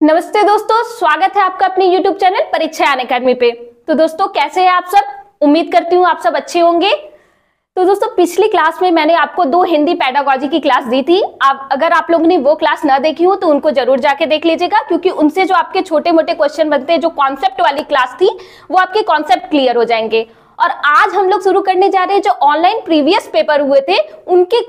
नमस्ते दोस्तों, स्वागत है आपका अपने YouTube चैनल परीक्षा अनअकैडमी पे। तो दोस्तों कैसे हैं आप सब? उम्मीद करती हूँ आप सब अच्छे होंगे। तो दोस्तों पिछली क्लास में मैंने आपको 2 हिंदी पेडागॉजी की क्लास दी थी। अगर आप लोगों ने वो क्लास ना देखी हो तो उनको जरूर जाके देख लीजिएगा, क्योंकि उनसे जो आपके छोटे मोटे क्वेश्चन बनते हैं, जो कॉन्सेप्ट वाली क्लास थी, वो आपके कॉन्सेप्ट क्लियर हो जाएंगे। और आज हम लोग शुरू करने जा रहे हैं जो ऑनलाइन प्रीवियस पेपर हुए थे, उनके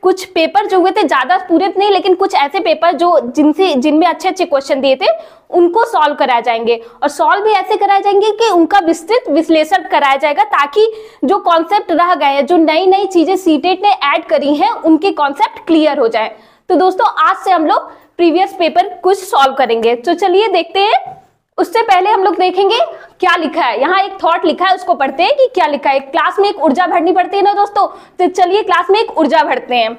कुछ पेपर जो हुए थे, ज्यादा पूरे नहीं लेकिन कुछ ऐसे पेपर जो जिनमें अच्छे अच्छे क्वेश्चन दिए थे उनको सॉल्व कराए जाएंगे। और सॉल्व भी ऐसे कराए जाएंगे कि उनका विस्तृत विश्लेषण कराया जाएगा, ताकि जो कॉन्सेप्ट रह गए हैं, जो नई नई चीजें सीटेट ने ऐड करी हैं, उनके कॉन्सेप्ट क्लियर हो जाए। तो दोस्तों आज से हम लोग प्रीवियस पेपर कुछ सॉल्व करेंगे। तो चलिए देखते हैं। उससे पहले हम लोग देखेंगे क्या लिखा है। यहाँ एक थॉट लिखा है, उसको पढ़ते हैं कि क्या लिखा है। क्लास में एक ऊर्जा भरनी पड़ती है ना दोस्तों, तो चलिए क्लास में एक ऊर्जा भरते हैं।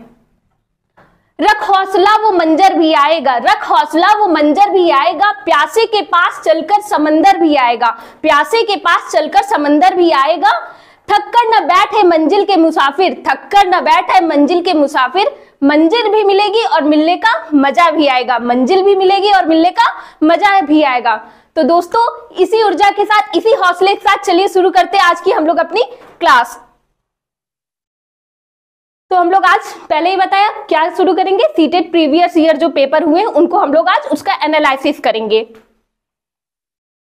रख हौसला वो मंजर भी आएगा, रख हौसला वो मंजर भी आएगा, प्यासे के पास चलकर समंदर भी आएगा, प्यासे के पास चलकर समंदर भी आएगा। थक कर न बैठे मंजिल के मुसाफिर, थक कर न बैठे मंजिल के मुसाफिर, मंजिल भी मिलेगी और मिलने का मजा भी आएगा, मंजिल भी मिलेगी और मिलने का मजा भी आएगा। तो दोस्तों इसी ऊर्जा के साथ, इसी हौसले के साथ चलिए शुरू करते हैं आज की हम लोग अपनी क्लास। तो हम लोग आज पहले ही बताया क्या शुरू करेंगे, सीटेट प्रीवियस ईयर जो पेपर हुए उनको हम लोग आज उसका एनालिसिस करेंगे।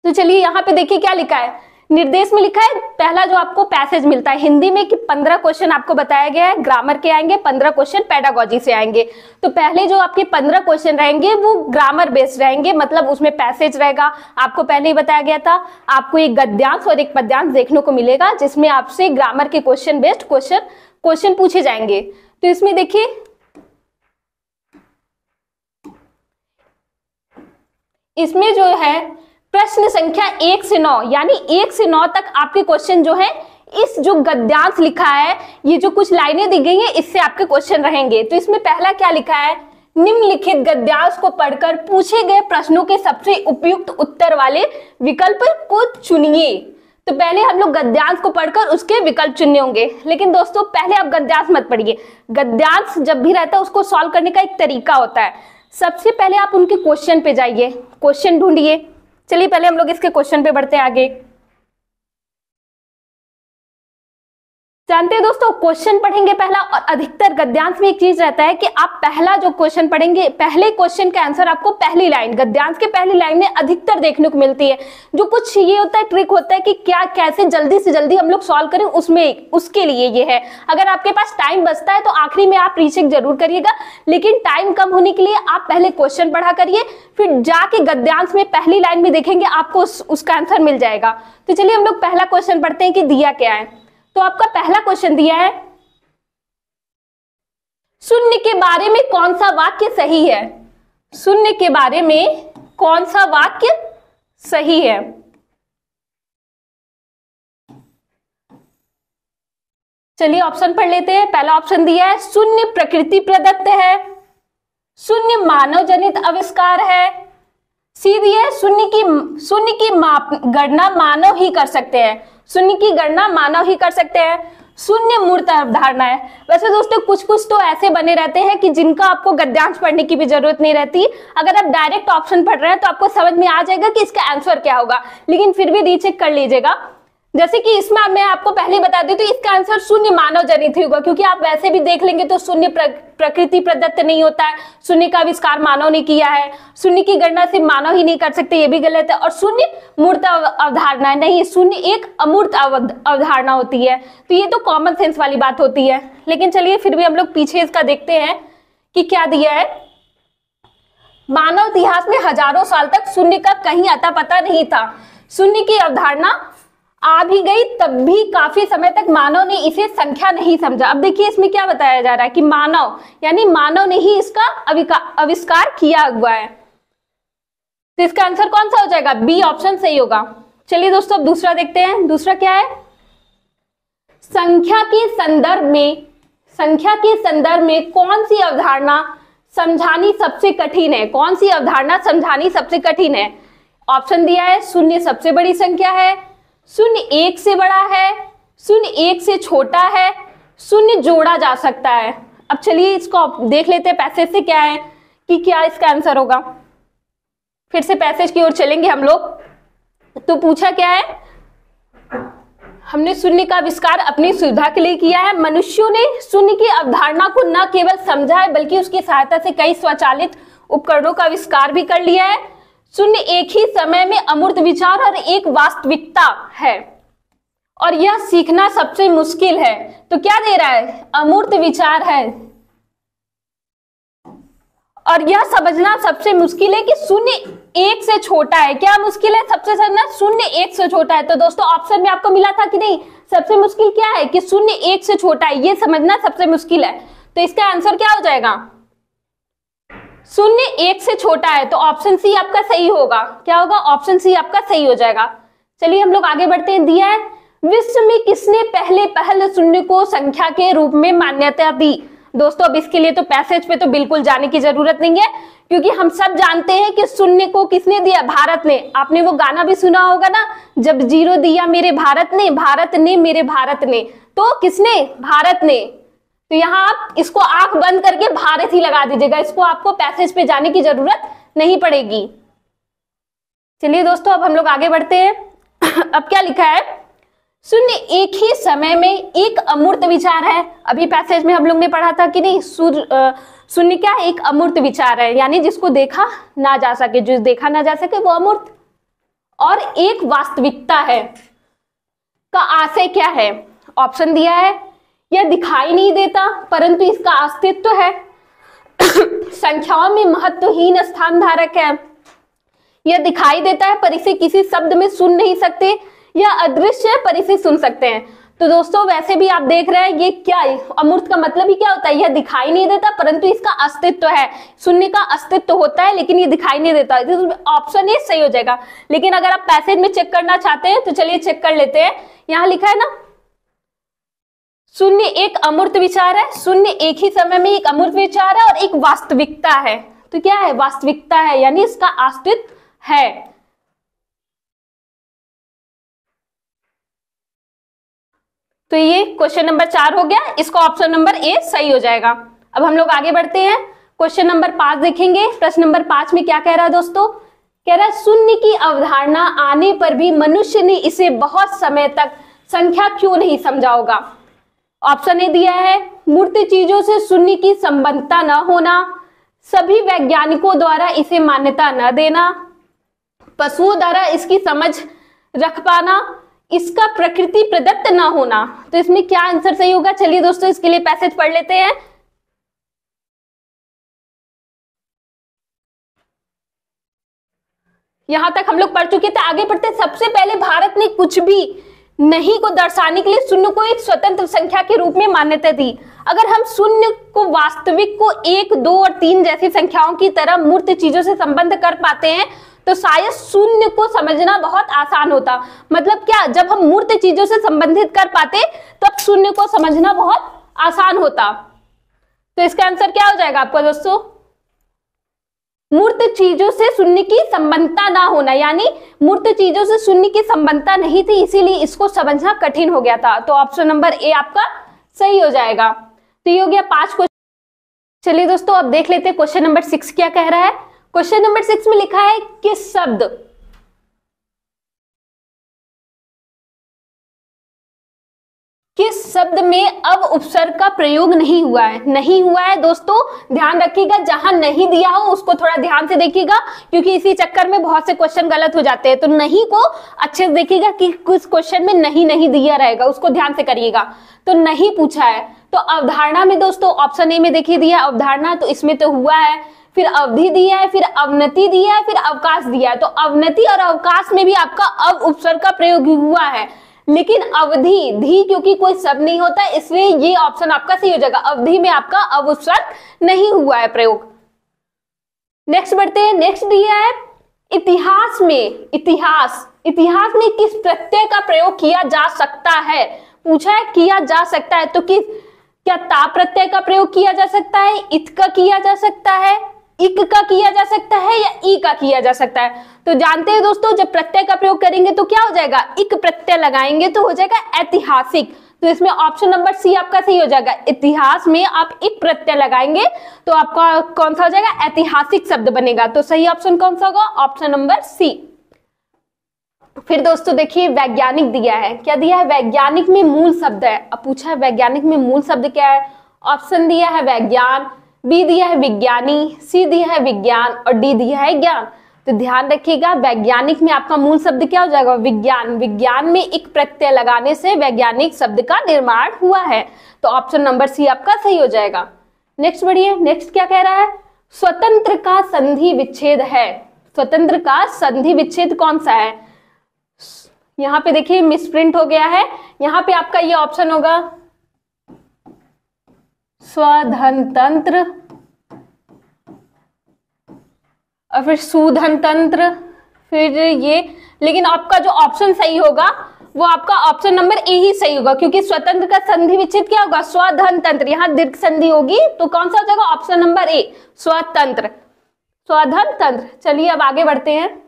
तो चलिए यहाँ पे देखिए क्या लिखा है। निर्देश में लिखा है, पहला जो आपको पैसेज मिलता है हिंदी में कि 15 क्वेश्चन आपको बताया गया है, ग्रामर के आएंगे, 15 क्वेश्चन पेडागॉजी से आएंगे। तो पहले जो आपके 15 क्वेश्चन रहेंगे वो ग्रामर बेस्ड रहेंगे, मतलब उसमें पैसेज रहेगा। आपको पहले ही बताया गया था, आपको एक गद्यांश और एक पद्यांश देखने को मिलेगा, जिसमें आपसे ग्रामर के क्वेश्चन बेस्ड क्वेश्चन पूछे जाएंगे। तो इसमें देखिए इसमें जो है प्रश्न संख्या 1 से 9, यानी 1 से 9 तक आपके क्वेश्चन जो है, इस जो गद्यांश लिखा है, ये जो कुछ लाइनें दी गई हैं, इससे आपके क्वेश्चन रहेंगे। तो इसमें पहला क्या लिखा है, निम्नलिखित गद्यांश को पढ़कर पूछे गए प्रश्नों के सबसे उपयुक्त उत्तर वाले विकल्प को चुनिए। तो पहले हम लोग गद्यांश को पढ़कर उसके विकल्प चुनने होंगे। लेकिन दोस्तों पहले आप गद्यांश मत पढ़िए। गद्यांश जब भी रहता है उसको सॉल्व करने का एक तरीका होता है। सबसे पहले आप उनके क्वेश्चन पे जाइए, क्वेश्चन ढूंढिए। चलिए पहले हम लोग इसके क्वेश्चन पे बढ़ते हैं आगे। जानते हैं दोस्तों, क्वेश्चन पढ़ेंगे पहला, और अधिकतर गद्यांश में एक चीज रहता है कि आप पहला जो क्वेश्चन पढ़ेंगे, पहले क्वेश्चन का आंसर आपको पहली लाइन, गद्यांश के पहली लाइन में अधिकतर देखने को मिलती है। जो कुछ ये होता है, ट्रिक होता है कि क्या कैसे जल्दी से जल्दी हम लोग सॉल्व करें, उसमें उसके लिए ये है। अगर आपके पास टाइम बचता है तो आखिरी में आप रीचेक जरूर करिएगा, लेकिन टाइम कम होने के लिए आप पहले क्वेश्चन पढ़ा करिए, फिर जाके गद्यांश में पहली लाइन में देखेंगे, आपको उसका आंसर मिल जाएगा। तो चलिए हम लोग पहला क्वेश्चन पढ़ते हैं कि दिया क्या है। तो आपका पहला क्वेश्चन दिया है, शून्य के बारे में कौन सा वाक्य सही है, शून्य के बारे में कौन सा वाक्य सही है। चलिए ऑप्शन पढ़ लेते हैं। पहला ऑप्शन दिया है, शून्य प्रकृति प्रदत्त है, शून्य मानव जनित आविष्कार है, सी दिया है शून्य की गणना मानव ही कर सकते हैं, शून्य की गणना मानव ही कर सकते हैं, शून्य मूर्त अवधारणा है। वैसे दोस्तों कुछ तो ऐसे बने रहते हैं कि जिनका आपको गद्यांश पढ़ने की भी जरूरत नहीं रहती। अगर आप डायरेक्ट ऑप्शन पढ़ रहे हैं तो आपको समझ में आ जाएगा कि इसका आंसर क्या होगा, लेकिन फिर भी रीचेक कर लीजिएगा। जैसे कि इसमें मैं आपको पहले बता दी, तो इसका आंसर शून्य मानव जनित ही होगा, क्योंकि आप वैसे भी देख लेंगे तो शून्य प्रकृति प्रदत्त नहीं होता है, शून्य का आविष्कार मानव ने किया है, शून्य की गणना सिर्फ मानव ही नहीं कर सकते, ये भी गलत है, और शून्य मूर्त अवधारणा नहीं, शून्य एक अमूर्त अवधारणा होती है। तो ये तो कॉमन सेंस वाली बात होती है। लेकिन चलिए फिर भी हम लोग पीछे इसका देखते हैं कि क्या दिया है। मानव इतिहास में हजारों साल तक शून्य का कहीं अता पता नहीं था, शून्य की अवधारणा आ भी गई तब भी काफी समय तक मानव ने इसे संख्या नहीं समझा। अब देखिए इसमें क्या बताया जा रहा है कि मानव, यानी मानव ने ही इसका आविष्कार किया हुआ है। तो इसका आंसर कौन सा हो जाएगा, बी ऑप्शन सही होगा। चलिए दोस्तों अब दूसरा देखते हैं। दूसरा क्या है, संख्या के संदर्भ में कौन सी अवधारणा समझानी सबसे कठिन है, कौन सी अवधारणा समझानी सबसे कठिन है। ऑप्शन दिया है, शून्य सबसे बड़ी संख्या है, शून्य 1 से बड़ा है, शून्य 1 से छोटा है, शून्य जोड़ा जा सकता है। अब चलिए इसको देख लेते हैं पैसेज से क्या है कि क्या इसका आंसर होगा। फिर से पैसेज की ओर चलेंगे हम लोग। तो पूछा क्या है, हमने शून्य का आविष्कार अपनी सुविधा के लिए किया है। मनुष्यों ने शून्य की अवधारणा को न केवल समझा है बल्कि उसकी सहायता से कई स्वचालित उपकरणों का आविष्कार भी कर लिया है। शून्य एक ही समय में अमूर्त विचार और एक वास्तविकता है और यह सीखना सबसे मुश्किल है। तो क्या दे रहा है, अमूर्त विचार है और यह समझना सबसे मुश्किल है कि शून्य एक से छोटा है। क्या मुश्किल है सबसे समझना, शून्य एक से छोटा है। तो दोस्तों ऑप्शन में आपको मिला था कि नहीं, सबसे मुश्किल क्या है कि शून्य एक से छोटा है, ये समझना सबसे मुश्किल है। तो इसका आंसर क्या हो जाएगा, शून्य एक से छोटा है। तो ऑप्शन सी आपका सही होगा। क्या होगा, ऑप्शन सी आपका सही हो जाएगा। चलिए हम लोग आगे बढ़ते हैं। दिया है, विश्व में किसने पहले शून्य को संख्या के रूप में मान्यता दी। दोस्तों अब इसके लिए तो पैसेज पे तो बिल्कुल जाने की जरूरत नहीं है, क्योंकि हम सब जानते हैं कि शून्य को किसने दिया, भारत ने। आपने वो गाना भी सुना होगा ना, जब जीरो दिया मेरे भारत ने मेरे भारत ने। तो किसने, भारत ने। तो यहाँ आप इसको आंख बंद करके भारत ही लगा दीजिएगा, इसको आपको पैसेज पे जाने की जरूरत नहीं पड़ेगी। चलिए दोस्तों अब हम लोग आगे बढ़ते हैं। अब क्या लिखा है, शून्य एक ही समय में एक अमूर्त विचार है। अभी पैसेज में हम लोग ने पढ़ा था कि नहीं, शून्य क्या है, एक अमूर्त विचार है, यानी जिसको देखा ना जा सके, जो देखा ना जा सके वो अमूर्त। और एक वास्तविकता है का आशय क्या है, ऑप्शन दिया है, यह दिखाई नहीं देता परंतु इसका अस्तित्व है, संख्याओं में महत्वहीन स्थान धारक है, यह दिखाई देता है पर इसे किसी शब्द में सुन नहीं सकते, यह अदृश्य है पर इसे सुन सकते हैं। तो दोस्तों वैसे भी आप देख रहे हैं ये क्या है, अमूर्त का मतलब ही क्या होता है, यह दिखाई नहीं देता परंतु इसका अस्तित्व है। शून्य का अस्तित्व होता है लेकिन ये दिखाई नहीं देता, ऑप्शन ए सही हो जाएगा। लेकिन अगर आप पैसेज में चेक करना चाहते हैं तो चलिए चेक कर लेते हैं। यहां लिखा है ना, शून्य एक अमूर्त विचार है, शून्य एक ही समय में एक अमूर्त विचार है और एक वास्तविकता है। तो क्या है, वास्तविकता है, यानी इसका अस्तित्व है। तो ये क्वेश्चन नंबर 4 हो गया, इसको ऑप्शन नंबर ए सही हो जाएगा। अब हम लोग आगे बढ़ते हैं, क्वेश्चन नंबर 5 देखेंगे। प्रश्न नंबर 5 में क्या कह रहा है दोस्तों, कह रहा है शून्य की अवधारणा आने पर भी मनुष्य ने इसे बहुत समय तक संख्या क्यों नहीं समझा होगा। ऑप्शन ए दिया है, मूर्त चीजों से शून्य की संबंधता न होना, सभी वैज्ञानिकों द्वारा इसे मान्यता न देना, पशुओं द्वारा इसकी समझ रख पाना, इसका प्रकृति प्रदत्त ना होना। तो इसमें क्या आंसर सही होगा, चलिए दोस्तों इसके लिए पैसेज पढ़ लेते हैं। यहां तक हम लोग पढ़ चुके थे, आगे बढ़ते हैं। सबसे पहले भारत ने कुछ भी नहीं को दर्शाने के लिए शून्य को एक स्वतंत्र संख्या के रूप में मान्यता दी। अगर हम शून्य को वास्तविक को 1, 2 और 3 जैसी संख्याओं की तरह मूर्त चीजों से संबंध कर पाते हैं तो शायद शून्य को समझना बहुत आसान होता। मतलब क्या, जब हम मूर्त चीजों से संबंधित कर पाते तब शून्य को समझना बहुत आसान होता। तो इसका आंसर क्या हो जाएगा आपका दोस्तों, मूर्त चीजों से शून्य की संबंधता ना होना, यानी मूर्त चीजों से शून्य की संबंधता नहीं थी इसीलिए इसको समझना कठिन हो गया था। तो ऑप्शन नंबर ए आपका सही हो जाएगा। तो ये हो गया 5 क्वेश्चन। चलिए दोस्तों अब देख लेते हैं क्वेश्चन नंबर 6 क्या कह रहा है। क्वेश्चन नंबर 6 में लिखा है, किस शब्द में अब उपसर्ग का प्रयोग नहीं हुआ है। नहीं हुआ है दोस्तों, ध्यान रखिएगा, जहां नहीं दिया हो उसको थोड़ा ध्यान से देखिएगा, क्योंकि इसी चक्कर में बहुत से क्वेश्चन गलत हो जाते हैं। तो नहीं को अच्छे से देखिएगा कि कुछ क्वेश्चन में नहीं दिया रहेगा, उसको ध्यान से करिएगा। तो नहीं पूछा है, तो अवधारणा में दोस्तों ऑप्शन ए में देखिए दिया अवधारणा, तो इसमें तो हुआ है, फिर अवधि दिया है, फिर अवनति दिया है, फिर अवकाश दिया है। तो अवनति और अवकाश में भी आपका अव उपसर्ग का प्रयोग हुआ है, लेकिन अवधि धी क्योंकि कोई शब्द नहीं होता इसलिए ये ऑप्शन आपका सही हो जाएगा। अवधि में आपका अव उपसर्ग नहीं हुआ है प्रयोग। नेक्स्ट बढ़ते हैं। नेक्स्ट दिया है, इतिहास में किस प्रत्यय का प्रयोग किया जा सकता है। पूछा है किया जा सकता है, तो क्या ता प्रत्यय का प्रयोग किया जा सकता है, इत का किया जा सकता है, इक का किया जा सकता है या ई का किया जा सकता है। तो जानते हैं दोस्तों, जब प्रत्यय का प्रयोग करेंगे तो क्या हो जाएगा, इक प्रत्यय लगाएंगे तो हो जाएगा ऐतिहासिक। तो इसमें ऑप्शन नंबर सी आपका सही हो जाएगा। इतिहास में आप एक प्रत्यय लगाएंगे तो आपका कौन सा हो जाएगा, ऐतिहासिक शब्द बनेगा। तो सही ऑप्शन कौन सा होगा, ऑप्शन नंबर सी। फिर दोस्तों देखिए वैज्ञानिक दिया है, क्या दिया है, वैज्ञानिक में मूल शब्द है। अब पूछा है वैज्ञानिक में मूल शब्द क्या है, ऑप्शन दिया है वैज्ञान, बी दिया है विज्ञानी, सी दिया है विज्ञान और डी दिया है ज्ञान। तो ध्यान रखिएगा वैज्ञानिक में आपका मूल शब्द क्या हो जाएगा, विज्ञान। विज्ञान में एक प्रत्यय लगाने से वैज्ञानिक शब्द का निर्माण हुआ है। तो ऑप्शन नंबर सी आपका सही हो जाएगा। नेक्स्ट बढ़िए, नेक्स्ट क्या कह रहा है, स्वतंत्र का संधि विच्छेद है। स्वतंत्र का संधि विच्छेद कौन सा है, यहाँ पे देखिए मिसप्रिंट हो गया है, यहाँ पे आपका ये ऑप्शन होगा स्वधन तंत्र और फिर सुधन तंत्र, फिर ये, लेकिन आपका जो ऑप्शन सही होगा वो आपका ऑप्शन नंबर ए ही सही होगा, क्योंकि स्वतंत्र का संधि विच्छेद क्या होगा, स्वधन तंत्र। यहाँ दीर्घ संधि होगी तो कौन सा हो जाएगा, ऑप्शन नंबर ए, स्वतंत्र, स्वधन तंत्र। चलिए अब आगे बढ़ते हैं।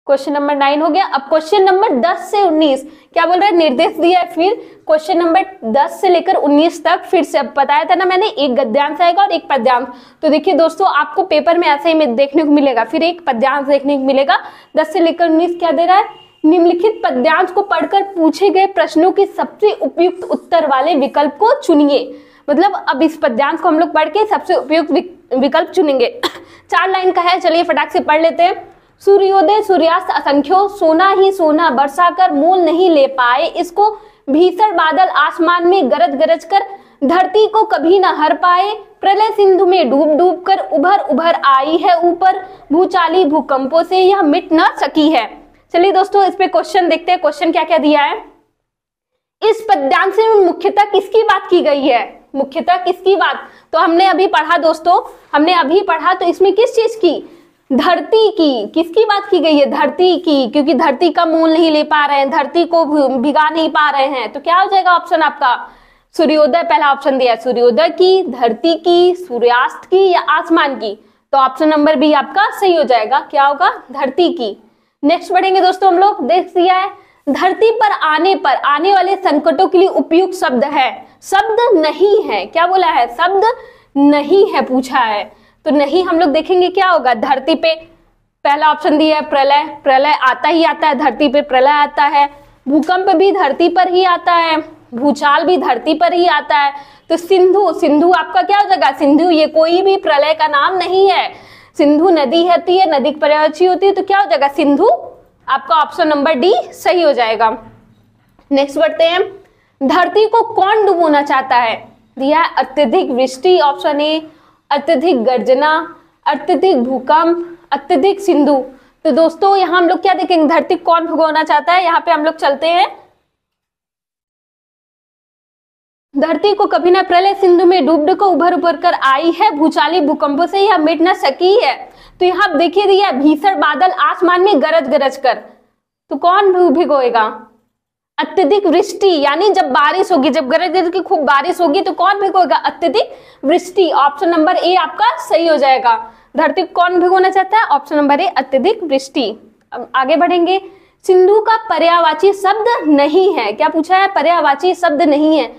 क्वेश्चन नंबर 9 हो गया। अब क्वेश्चन नंबर 10 से 19 क्या बोल रहा है, निर्देश दिया है। फिर क्वेश्चन नंबर 10 से लेकर 19 तक फिर से बताया था ना मैंने, एक गद्यांश आएगा और एक पद्यांश। तो देखिए दोस्तों आपको पेपर में ऐसे ही देखने को मिलेगा, फिर एक पद्यांश देखने को मिलेगा। 10 से लेकर 19 क्या दे रहा है, निम्नलिखित पद्यांश को पढ़कर पूछे गए प्रश्नों के सबसे उपयुक्त उत्तर वाले विकल्प को चुनिए। मतलब अब इस पद्यांश को हम लोग पढ़ के सबसे उपयुक्त विकल्प चुनेंगे। 4 लाइन का है, चलिए फटाक से पढ़ लेते हैं। सूर्योदय सूर्यास्त असंख्यो, सोना ही सोना बरसा कर मोल नहीं ले पाए इसको, भीषण बादल आसमान में गरज गरज कर धरती को कभी न हर पाए, प्रलय सिंधु में डूब डूब कर उभर उभर आई है ऊपर, भूचाली भूकंपों से यह मिट न सकी है। चलिए दोस्तों इस पे क्वेश्चन देखते हैं, क्वेश्चन क्या क्या दिया है। इस पद्यांश में मुख्यतः किसकी बात की गई है, मुख्यतः किसकी बात, तो हमने अभी पढ़ा दोस्तों, हमने अभी पढ़ा, तो इसमें किस चीज की, धरती की, किसकी बात की गई है, धरती की, क्योंकि धरती का मूल नहीं ले पा रहे हैं, धरती को भिगा नहीं पा रहे हैं। तो क्या हो जाएगा ऑप्शन आपका, सूर्योदय, पहला ऑप्शन दिया है सूर्योदय की, धरती की, सूर्यास्त की या आसमान की। तो ऑप्शन नंबर बी आपका सही हो जाएगा, क्या होगा, धरती की। नेक्स्ट बढ़ेंगे दोस्तों हम लोग, देख दिया है धरती पर आने वाले संकटों के लिए उपयुक्त शब्द है, शब्द नहीं है, क्या बोला है, शब्द नहीं है पूछा है। तो नहीं हम लोग देखेंगे क्या होगा, धरती पे पहला ऑप्शन दिया है प्रलय, प्रलय आता ही आता है, धरती पे प्रलय आता है, भूकंप भी धरती पर ही आता है, भूचाल भी धरती पर ही आता है। तो सिंधु, सिंधु आपका क्या हो जाएगा, सिंधु ये कोई भी प्रलय का नाम नहीं है, सिंधु नदी होती है, नदी की पर्यायवाची होती है, तो क्या हो जाएगा सिंधु, आपका ऑप्शन नंबर डी सही हो जाएगा। नेक्स्ट बढ़ते हैं, धरती को कौन डुबोना चाहता है, दिया है अत्यधिक वृष्टि, ऑप्शन ए, अत्यधिक गर्जना, अत्यधिक भूकंप, अत्यधिक सिंधु। तो दोस्तों यहाँ हम लोग क्या देखेंगे, धरती कौन भिगोना चाहता है, यहाँ पे हम लोग चलते हैं, धरती को कभी ना प्रलय सिंधु में डूब डूब कर उभर उभर कर आई है, भूचाली भूकंपों से यह मिट न सकी है। तो यहाँ देखिए दिया भीषण बादल आसमान में गरज गरज कर, तो कौन भिगोएगा, अत्यधिक वृष्टि, यानी जब बारिश होगी, जब गरज गरज की खूब बारिश होगी तो कौन भिगोएगा, अत्यधिक वृष्टि। ऑप्शन नंबर ए आपका सही हो जाएगा, धरती को कौन भिगोना चाहता है, ऑप्शन नंबर ए अत्यधिक वृष्टि। अब आगे बढ़ेंगे, सिंधु का पर्यायवाची शब्द नहीं है, क्या पूछा है, पर्यायवाची शब्द नहीं है।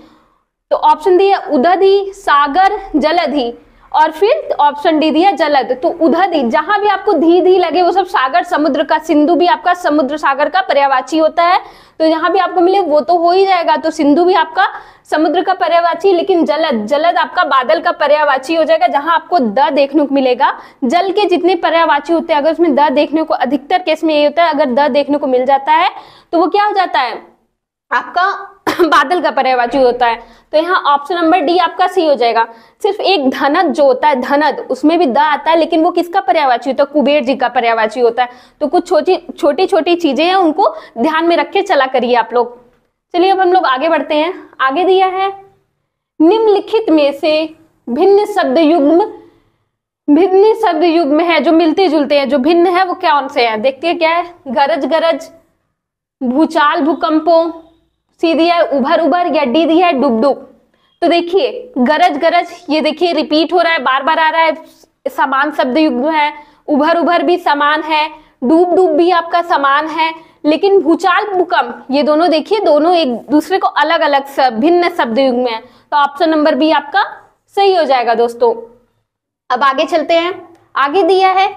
तो ऑप्शन डी है उदधि, सागर, जलधि, और फिर ऑप्शन डी दिया जलद। तो उदधि, जहां भी आपको धी धी लगे वो सब सागर समुद्र का, सिंधु भी आपका समुद्र सागर का पर्यायवाची होता है, तो जहां भी आपको मिले वो तो हो ही जाएगा। तो सिंधु भी आपका समुद्र का पर्यायवाची, लेकिन जलद, जलद आपका बादल का पर्यायवाची हो जाएगा, जहां आपको द देखने को मिलेगा। जल के जितने पर्यायवाची होते हैं अगर उसमें द देखने को, अधिकतर केस में ये होता है, अगर द देखने को मिल जाता है तो वो क्या हो जाता है, आपका बादल का पर्यायवाची होता है। तो यहाँ ऑप्शन नंबर डी आपका सही हो जाएगा। सिर्फ एक धनद जो होता है, धनद, उसमें भी द आता है, लेकिन वो किसका पर्यायवाची होता है, कुबेर जी का पर्यायवाची होता है। तो कुछ छोटी छोटी चीजें हैं, उनको ध्यान में रख के चला करिए आप लोग। चलिए अब हम लोग आगे बढ़ते हैं। आगे दिया है निम्नलिखित में से भिन्न शब्द युग्म है जो मिलते जुलते हैं, जो भिन्न है वो कौन से हैं, देखते हैं क्या है, गरज गरज, भूचाल भूकंपों, सी दिया है उभर उभर, या डी दिया है डुब डुब। तो देखिए गरज गरज, ये देखिए रिपीट हो रहा है, बार बार आ रहा है, समान शब्द युग्म है, उभर उभर भी समान है, डूब डूब भी आपका समान है, लेकिन भूचाल भूकंप ये दोनों देखिए, दोनों एक दूसरे को अलग अलग भिन्न शब्द युग में है, तो ऑप्शन नंबर बी आपका सही हो जाएगा दोस्तों। अब आगे चलते हैं, आगे दिया है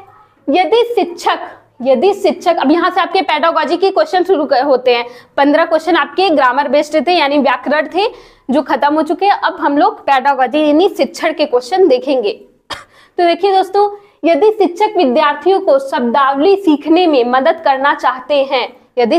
यदि शिक्षक, अब यहाँ से आपके पेडागोजी के क्वेश्चन शुरू होते हैं। 15 क्वेश्चन आपके ग्रामर बेस्ड थे, यानी व्याकरण थे जो खत्म हो चुके हैं। अब हम लोग पेडागोजी यानी शिक्षण के क्वेश्चन देखेंगे। तो देखिए दोस्तों, यदि शिक्षक विद्यार्थियों को शब्दावली सीखने में मदद करना चाहते हैं, यदि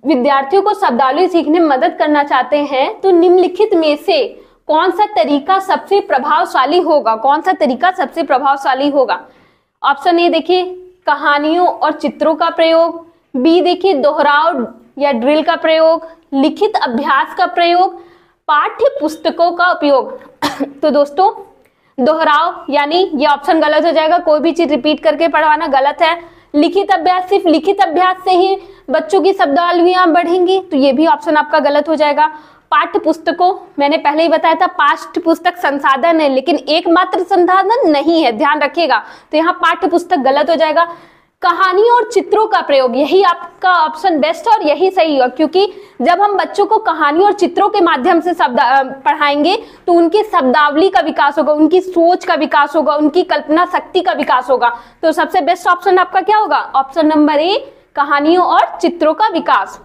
विद्यार्थियों को शब्दावली सीखने में मदद करना चाहते हैं, तो निम्नलिखित में से कौन सा तरीका सबसे प्रभावशाली होगा? कौन सा तरीका सबसे प्रभावशाली होगा? ऑप्शन ए देखिए कहानियों और चित्रों का प्रयोग, बी देखिए दोहराव या ड्रिल का प्रयोग, लिखित अभ्यास का प्रयोग, पाठ्य पुस्तकों का उपयोग। तो दोस्तों दोहराव यानी ये ऑप्शन गलत हो जाएगा, कोई भी चीज रिपीट करके पढ़वाना गलत है। लिखित अभ्यास, सिर्फ लिखित अभ्यास से ही बच्चों की शब्दावलियां बढ़ेंगी, तो ये भी ऑप्शन आपका गलत हो जाएगा। पाठ्य पुस्तकों, मैंने पहले ही बताया था पाठ्य पुस्तक संसाधन है लेकिन एकमात्र संसाधन नहीं है, ध्यान रखिएगा, तो यहाँ पाठ्य पुस्तक गलत हो जाएगा। कहानियों और चित्रों का प्रयोग, यही आपका ऑप्शन बेस्ट और यही सही होगा, क्योंकि जब हम बच्चों को कहानियों और चित्रों के माध्यम से शब्द पढ़ाएंगे तो उनकी शब्दावली का विकास होगा, उनकी सोच का विकास होगा, उनकी कल्पना शक्ति का विकास होगा। तो सबसे बेस्ट ऑप्शन आपका क्या होगा? ऑप्शन नंबर ए, कहानियों और चित्रों का विकास।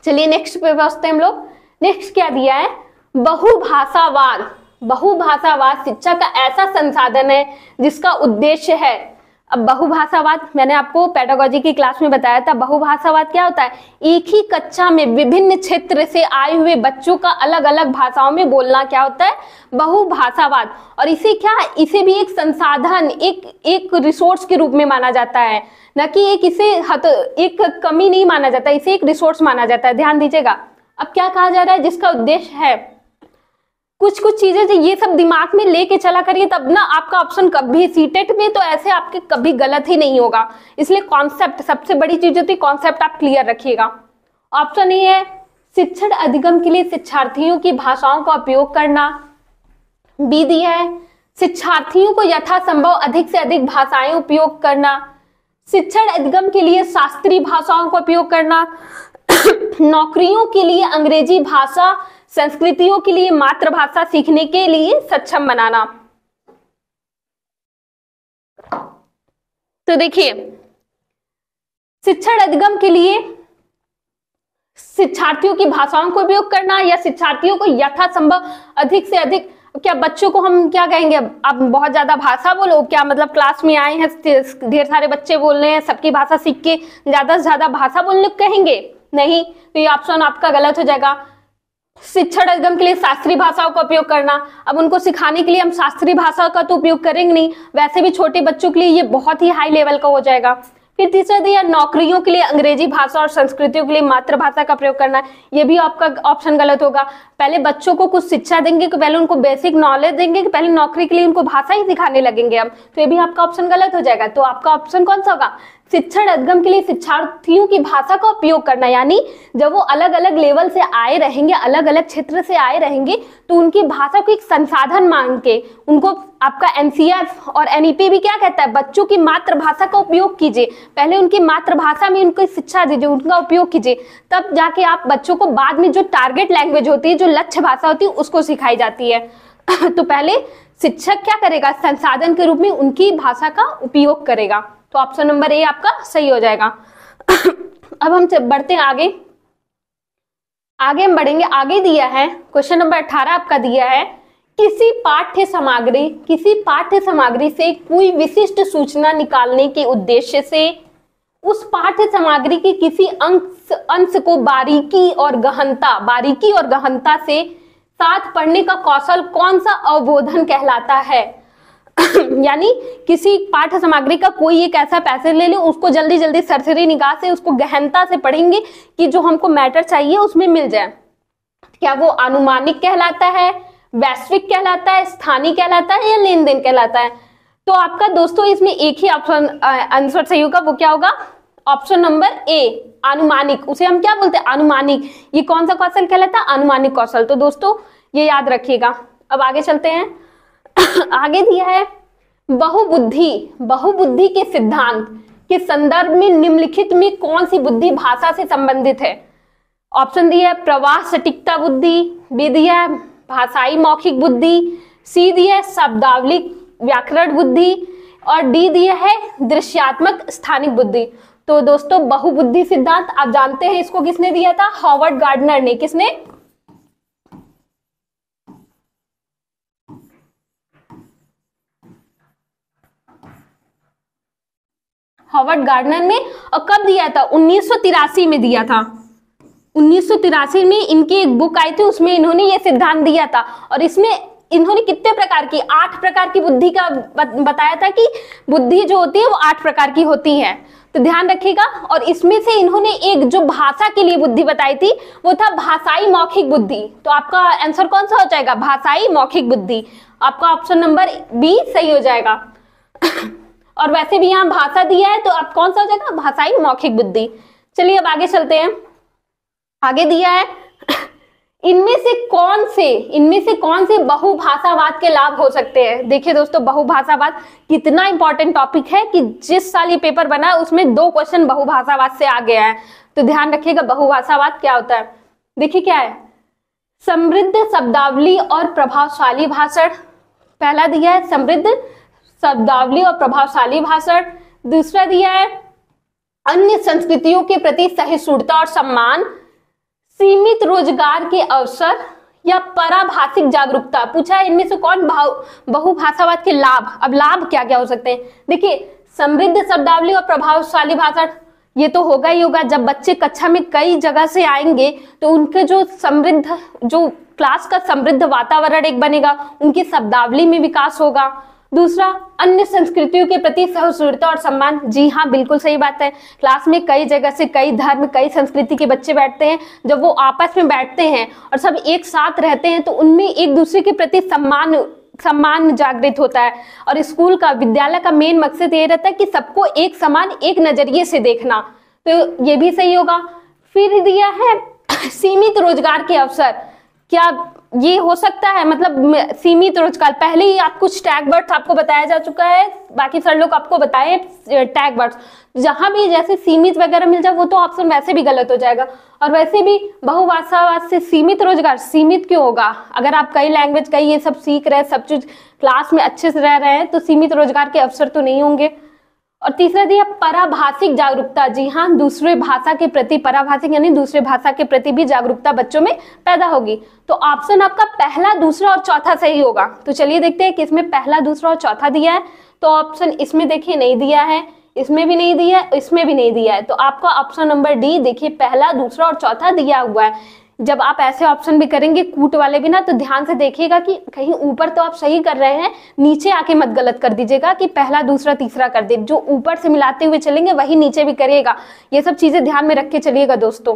चलिए नेक्स्ट पे पहुंचते हैं हम लोग। नेक्स्ट क्या दिया है? बहुभाषावाद। बहुभाषावाद शिक्षा का ऐसा संसाधन है जिसका उद्देश्य है। अब बहुभाषावाद मैंने आपको पेडागोजी की क्लास में बताया था। बहुभाषावाद क्या होता है? एक ही कक्षा में विभिन्न क्षेत्र से आए हुए बच्चों का अलग अलग भाषाओं में बोलना क्या होता है? बहुभाषावाद। और इसे क्या, इसे भी एक संसाधन, एक रिसोर्स के रूप में माना जाता है, न कि एक कमी नहीं माना जाता, इसे एक रिसोर्स माना जाता है। ध्यान दीजिएगा। अब क्या कहा जा रहा है? जिसका उद्देश्य है, कुछ चीजें जो ये सब दिमाग में लेके चला करिए, तब ना आपका ऑप्शन कभी सीटेट में तो ऐसे आपके कभी गलत ही नहीं होगा। इसलिए कॉन्सेप्ट सबसे बड़ी चीज होती है, कॉन्सेप्ट आप क्लियर रखिएगा। ऑप्शन ए है शिक्षण अधिगम के लिए शिक्षार्थियों की भाषाओं का उपयोग करना। बी दिया है शिक्षार्थियों को यथासंभव अधिक से अधिक भाषाएं उपयोग करना। शिक्षण अधिगम के लिए शास्त्रीय भाषाओं का उपयोग करना। नौकरियों के लिए अंग्रेजी भाषा, संस्कृतियों के लिए मातृभाषा सीखने के लिए सक्षम बनाना। तो देखिए, शिक्षण अधिगम के लिए शिक्षार्थियों की भाषाओं को उपयोग करना या शिक्षार्थियों को यथासंभव अधिक से अधिक, क्या बच्चों को हम क्या कहेंगे? आप बहुत ज्यादा भाषा बोलो, क्या मतलब क्लास में आए हैं ढेर सारे बच्चे बोल रहे हैं, सबकी भाषा सीख के ज्यादा से ज्यादा भाषा बोलने को कहेंगे? नहीं, तो ये ऑप्शन आपका गलत हो जाएगा। शिक्षण अधिगम के लिए शास्त्रीय भाषाओं का उपयोग करना, अब उनको सिखाने के लिए हम शास्त्रीय भाषा का तो उपयोग करेंगे नहीं, वैसे भी छोटे बच्चों के लिए ये बहुत ही हाई लेवल का हो जाएगा। फिर तीसरा दिया नौकरियों के लिए अंग्रेजी भाषा और संस्कृतियों के लिए मातृभाषा का प्रयोग करना, ये भी आपका ऑप्शन गलत होगा। पहले बच्चों को कुछ शिक्षा देंगे कि पहले उनको बेसिक नॉलेज देंगे कि पहले नौकरी के लिए उनको भाषा ही सिखाने लगेंगे हम, तो ये भी आपका ऑप्शन गलत हो जाएगा। तो आपका ऑप्शन कौन सा होगा? शिक्षण अधिगम के लिए शिक्षार्थियों की भाषा का उपयोग करना, यानी जब वो अलग अलग लेवल से आए रहेंगे, अलग अलग क्षेत्र से आए रहेंगे, तो उनकी भाषा को एक संसाधन मान के उनको, आपका एनसीईआरटी और एनईपी भी क्या कहता है? बच्चों की मातृभाषा का उपयोग कीजिए, पहले उनकी मातृभाषा में उनको शिक्षा दीजिए, उनका उपयोग कीजिए, तब जाके आप बच्चों को बाद में जो टारगेट लैंग्वेज होती है, जो लक्ष्य भाषा होती है, उसको सिखाई जाती है। तो पहले शिक्षक क्या करेगा? संसाधन के रूप में उनकी भाषा का उपयोग करेगा। तो ऑप्शन नंबर ए आपका सही हो जाएगा। अब हम बढ़ते हैं आगे हम बढ़ेंगे। आगे दिया है क्वेश्चन नंबर 18 आपका दिया है किसी पाठ्य सामग्री से कोई विशिष्ट सूचना निकालने के उद्देश्य से उस पाठ्य सामग्री के किसी अंश को बारीकी और गहनता से साथ पढ़ने का कौशल कौन सा अवबोधन कहलाता है? यानी किसी पाठ्य सामग्री का कोई एक ऐसा पैसेज ले ले, उसको जल्दी जल्दी सरसरी निगाह से उसको गहनता से पढ़ेंगे कि जो हमको मैटर चाहिए उसमें मिल जाए। क्या वो अनुमानिक कहलाता है, वैश्विक कहलाता है, स्थानीय कहलाता है या लेन देन कहलाता है? तो आपका दोस्तों इसमें एक ही ऑप्शन आंसर सही होगा, वो क्या होगा? ऑप्शन नंबर ए, अनुमानिक। उसे हम क्या बोलते हैं? अनुमानिक। ये कौन सा कौशल कहलाता है? अनुमानिक कौशल। तो दोस्तों ये याद रखिएगा। अब आगे चलते हैं। आगे दिया है बहुबुद्धि के सिद्धांत के संदर्भ में निम्नलिखित में कौन सी बुद्धि भाषा से संबंधित है? ऑप्शन दिया है प्रवाह सटीकता बुद्धि, बी दिया है भाषाई मौखिक बुद्धि, सी दिया है शब्दावली व्याकरण बुद्धि और डी दिया है दृश्यात्मक स्थानिक बुद्धि। तो दोस्तों बहुबुद्धि सिद्धांत आप जानते हैं इसको किसने दिया था? हॉवर्ड गार्डनर ने। किसने? हॉवर्ड गार्डनर ने। और कब दिया था? 1983 में दिया था। 1983 में इनकी एक बुक आई थी, उसमें इन्होंने ये सिद्धांत दिया था। और इसमें इन्होंने कितने प्रकार की 8 प्रकार की बुद्धि का बताया था कि बुद्धि जो होती है वो 8 प्रकार की होती है, तो ध्यान रखिएगा। और इसमें से इन्होंने एक जो भाषा के लिए बुद्धि बताई थी वो था भाषाई मौखिक बुद्धि। तो आपका आंसर कौन सा हो जाएगा? भाषाई मौखिक बुद्धि। आपका ऑप्शन नंबर बी सही हो जाएगा। और वैसे भी यहाँ भाषा दिया है तो आप कौन सा हो जाएगा? भाषाई मौखिक बुद्धि। चलिए अब आगे चलते हैं। आगे दिया है इनमें से कौन से बहुभाषावाद के लाभ हो सकते हैं? देखिए दोस्तों बहुभाषावाद कितना इंपॉर्टेंट टॉपिक है कि जिस साल ये पेपर बना है उसमें 2 क्वेश्चन बहुभाषावाद से आ गया है, तो ध्यान रखिएगा बहुभाषावाद क्या होता है। देखिए क्या है, समृद्ध शब्दावली और प्रभावशाली भाषण। पहला दिया है समृद्ध शब्दावली और प्रभावशाली भाषण। दूसरा दिया है अन्य संस्कृतियों के प्रति सहिष्णुता और सम्मान, सीमित रोजगार के अवसर या पराभाषिक जागरूकता। पूछा है इनमें से कौन बहुभाषावाद के लाभ। अब लाभ क्या क्या हो सकते हैं? देखिए समृद्ध शब्दावली और प्रभावशाली भाषण ये तो होगा ही होगा। जब बच्चे कक्षा में कई जगह से आएंगे तो उनके जो क्लास का समृद्ध वातावरण एक बनेगा, उनकी शब्दावली में विकास होगा। दूसरा अन्य संस्कृतियों के प्रति सहिष्णुता और सम्मान। जी हाँ बिल्कुल सही बात है। क्लास में कई जगह से कई धर्म कई संस्कृति के बच्चे बैठते हैं, जब वो आपस में बैठते हैं और सब एक साथ रहते हैं तो उनमें एक दूसरे के प्रति सम्मान जागृत होता है। और स्कूल का विद्यालय का मेन मकसद ये रहता है कि सबको एक समान एक नजरिए से देखना, तो ये भी सही होगा। फिर दिया है सीमित रोजगार के अवसर। क्या ये हो सकता है? मतलब सीमित रोजगार, पहले ही आप कुछ टैग वर्ड्स आपको बताया जा चुका है, बाकी सर लोग आपको बताए टैग वर्ड्स। जहां भी जैसे सीमित वगैरह मिल जाए वो तो ऑप्शन वैसे भी गलत हो जाएगा। और वैसे भी बहुभाषावाद से सीमित रोजगार, सीमित क्यों होगा? अगर आप कई लैंग्वेज कई ये सब सीख रहे हैं, सब चीज क्लास में अच्छे से रह रहे हैं तो सीमित रोजगार के अवसर तो नहीं होंगे। और तीसरा दिया पराभाषिक जागरूकता। जी हाँ, दूसरे भाषा के प्रति, पराभाषिक यानी दूसरे भाषा के प्रति भी जागरूकता बच्चों में पैदा होगी। तो ऑप्शन आपका पहला दूसरा और चौथा सही होगा। तो चलिए देखते हैं कि इसमें पहला दूसरा और चौथा दिया है। तो ऑप्शन इसमें देखिए नहीं दिया है, इसमें भी नहीं दिया है, इसमें भी नहीं दिया है। तो आपका ऑप्शन नंबर डी देखिए पहला दूसरा और चौथा दिया हुआ है। जब आप ऐसे ऑप्शन भी करेंगे कूट वाले भी ना, तो ध्यान से देखिएगा कि कहीं ऊपर तो आप सही कर रहे हैं, नीचे आके मत गलत कर दीजिएगा कि पहला दूसरा तीसरा कर दे। जो ऊपर से मिलाते हुए चलेंगे वही नीचे भी करिएगा। ये सब चीजें ध्यान में रख के चलिएगा दोस्तों।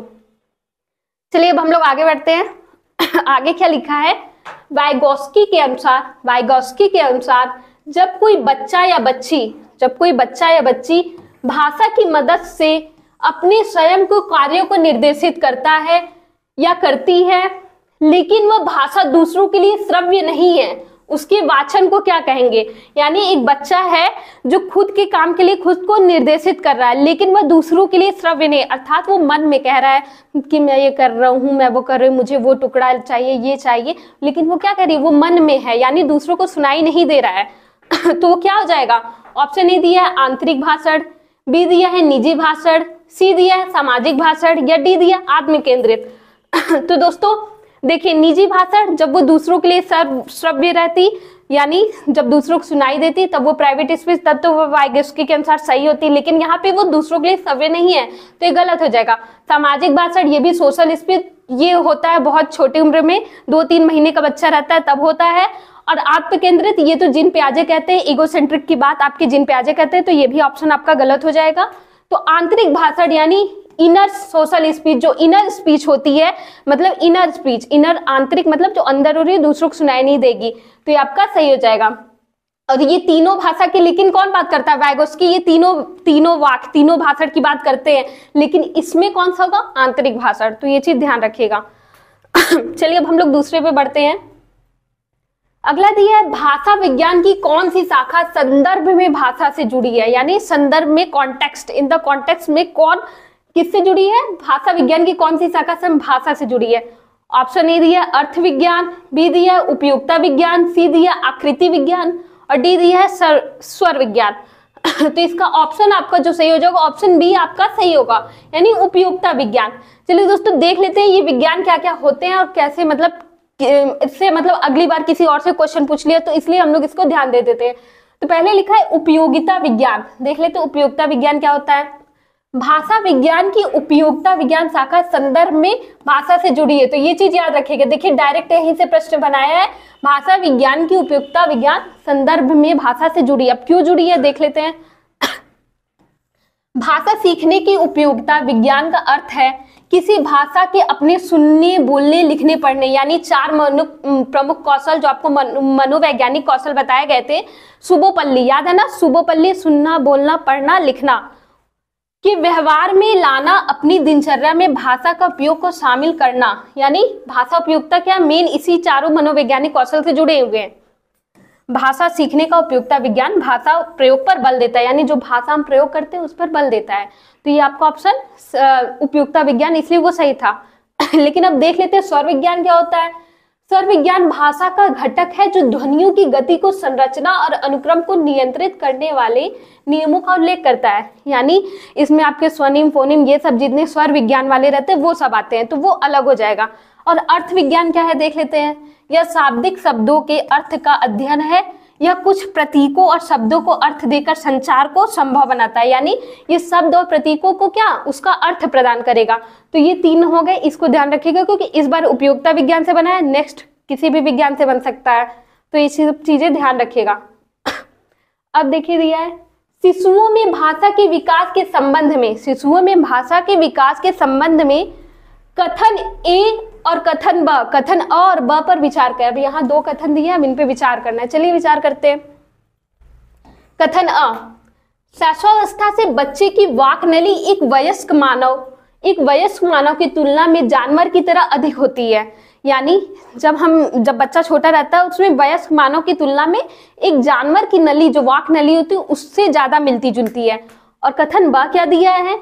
चलिए अब हम लोग आगे बढ़ते हैं। आगे क्या लिखा है? वाइगोस्की के अनुसार जब कोई बच्चा या बच्ची भाषा की मदद से अपने स्वयं को कार्यों को निर्देशित करता है या करती है, लेकिन वह भाषा दूसरों के लिए श्रव्य नहीं है, उसके वाचन को क्या कहेंगे? यानी एक बच्चा है जो खुद के काम के लिए खुद को निर्देशित कर रहा है, लेकिन वह दूसरों के लिए श्रव्य नहीं, अर्थात वो मन में कह रहा है कि मैं ये कर रहा हूँ, मैं वो कर रही हूँ, मुझे वो टुकड़ा चाहिए, ये चाहिए, लेकिन वो क्या कर रही है? वो मन में है, यानी दूसरों को सुनाई नहीं दे रहा है। तो वो क्या हो जाएगा? ऑप्शन ए दिया है आंतरिक भाषण, बी दिया है निजी भाषण, सी दिया है सामाजिक भाषण या डी दिया आत्म केंद्रित। तो दोस्तों देखिए निजी भाषण जब वो दूसरों के लिए श्रव्य रहती, यानी जब दूसरों को सुनाई देती, तब वो प्राइवेट स्पीच, तब तो वो वाइगोस्की के अनुसार सही होती, लेकिन यहाँ पे वो दूसरों के लिए श्रव्य नहीं है तो ये गलत हो जाएगा। सामाजिक भाषण ये भी सोशल स्पीच, ये होता है बहुत छोटी उम्र में, 2-3 महीने का बच्चा रहता है तब होता है। और आत्म केंद्रित ये तो जीन पियाजे कहते हैं, इगोसेंट्रिक की बात आपके जीन पियाजे कहते हैं, तो ये भी ऑप्शन आपका गलत हो जाएगा। तो आंतरिक भाषण यानी इनर सोशल स्पीच, जो इनर स्पीच होती है, मतलब इनर स्पीच, इनर आंतरिक मतलब जो अंदर हो रही है, दूसरों को सुनाई नहीं देगी, तो ये आपका सही हो जाएगा। और ये तीनों भाषा के, लेकिन कौन बात करता है? वाइगोस्की ये तीनों भाषण की बात करते हैं, लेकिन इसमें कौन सा होगा? आंतरिक भाषण। तो ये चीज ध्यान रखिएगा। चलिए अब हम लोग दूसरे पे बढ़ते हैं। अगला दिया है भाषा विज्ञान की कौन सी शाखा संदर्भ में भाषा से जुड़ी है, यानी संदर्भ में, कॉन्टेक्स्ट, इन द कॉन्टेक्स्ट में कौन किससे जुड़ी है, भाषा विज्ञान की कौन सी शाखा भाषा से जुड़ी है। ऑप्शन ए दिया अर्थ विज्ञान, बी दिया उपयोगिता विज्ञान, सी दिया आकृति विज्ञान और डी दिया है स्वर विज्ञान। तो इसका ऑप्शन आपका जो सही हो जाएगा ऑप्शन बी आपका सही होगा, यानी उपयोगिता विज्ञान। चलिए दोस्तों देख लेते हैं ये विज्ञान क्या क्या होते हैं और कैसे, मतलब इससे मतलब अगली बार किसी और से क्वेश्चन पूछ लिया तो इसलिए हम लोग इसको ध्यान दे देते हैं। तो पहले लिखा है उपयोगिता विज्ञान, देख लेते हैं उपयोगिता विज्ञान क्या होता है। भाषा विज्ञान की उपयोगिता विज्ञान शाखा संदर्भ में भाषा से जुड़ी है, तो ये चीज याद रखिएगा। देखिए डायरेक्ट यहीं से प्रश्न बनाया है, भाषा विज्ञान की उपयोगिता विज्ञान संदर्भ में भाषा से जुड़ी है। अब क्यों जुड़ी है देख लेते हैं। भाषा सीखने की उपयोगिता विज्ञान का अर्थ है किसी भाषा के अपने सुनने, बोलने, लिखने, पढ़ने, यानी 4 प्रमुख कौशल जो आपको मनोवैज्ञानिक कौशल बताए गए थे, सुबोपल्ली, याद है ना, सुबोपल्ली, सुनना, बोलना, पढ़ना, लिखना, कि व्यवहार में लाना, अपनी दिनचर्या में भाषा का उपयोग को शामिल करना, यानी भाषा उपयोगिता क्या मेन इसी 4 मनोवैज्ञानिक कौशल से जुड़े हुए हैं। भाषा सीखने का उपयोगिता विज्ञान भाषा प्रयोग पर बल देता है, यानी जो भाषा हम प्रयोग करते हैं उस पर बल देता है। तो ये आपका ऑप्शन उपयोगिता विज्ञान, इसलिए वो सही था। लेकिन अब देख लेते हैं स्वर विज्ञान क्या होता है। स्वर विज्ञान भाषा का घटक है जो ध्वनियों की गति को, संरचना और अनुक्रम को नियंत्रित करने वाले नियमों का उल्लेख करता है, यानी इसमें आपके स्वनिम, फोनिम, ये सब जितने स्वर विज्ञान वाले रहते हैं वो सब आते हैं, तो वो अलग हो जाएगा। और अर्थ विज्ञान क्या है देख लेते हैं। यह शाब्दिक शब्दों के अर्थ का अध्ययन है, यह कुछ प्रतीकों और शब्दों को अर्थ देकर संचार को संभव बनाता है, यानी ये शब्द और प्रतीकों को क्या उसका अर्थ प्रदान करेगा। तो ये 3 हो गए, इसको ध्यान रखिएगा क्योंकि इस बार उपयोगिता विज्ञान से बना है, नेक्स्ट किसी भी विज्ञान से बन सकता है, तो ये सब चीजें ध्यान रखिएगा। अब देखिए दिया है शिशुओं में भाषा के विकास के संबंध में, शिशुओं में भाषा के विकास के संबंध में कथन ए और कथन ब, कथन अ और ब पर विचार कर। अब यहाँ 2 कथन दिए, अब इन पे विचार करना है, चलिए विचार करते हैं। कथन अ, शिशुअवस्था से बच्चे की वाक नली एक वयस्क मानव की तुलना में जानवर की तरह अधिक होती है, यानी जब बच्चा छोटा रहता है उसमें वयस्क मानव की तुलना में एक जानवर की नली, जो वाक नली होती है, उससे ज्यादा मिलती जुलती है। और कथन ब क्या दिया है,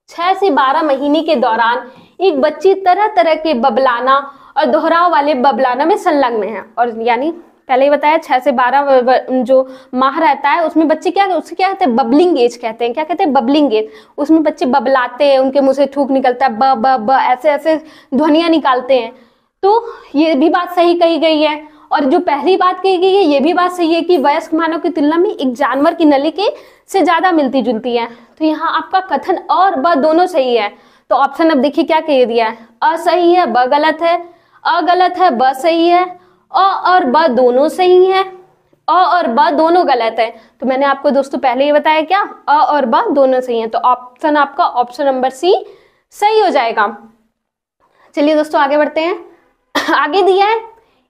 6 से 12 महीने के दौरान एक बच्ची तरह तरह के बबलाना और दोहराव वाले बबलाना में संलग्न है। और यानी पहले ही बताया 6 से 12 जो माह रहता है उसमें बच्चे उससे क्या कहते हैं, बबलिंग एज कहते हैं। क्या कहते हैं, बबलिंग एज। उसमें बच्चे बबलाते हैं, उनके मुंह से थूक निकलता है, ब ब ब ऐसे ऐसे ध्वनियां निकालते हैं। तो ये भी बात सही कही गई है। और जो पहली बात कही गई है ये भी बात सही है कि वयस्क मानव की तुलना में एक जानवर की नली के से ज्यादा मिलती जुलती है। तो यहाँ आपका कथन और ब दोनों सही है। तो ऑप्शन अब देखिए क्या कह दिया है, अ सही है, ब गलत है, अ गलत है, ब सही है, अ और ब दोनों सही है, अ और ब दोनों गलत है। तो मैंने आपको दोस्तों पहले ही बताया क्या, अ और ब दोनों सही है। तो ऑप्शन आपका ऑप्शन नंबर सी सही हो जाएगा। चलिए दोस्तों आगे बढ़ते हैं। आगे दिया है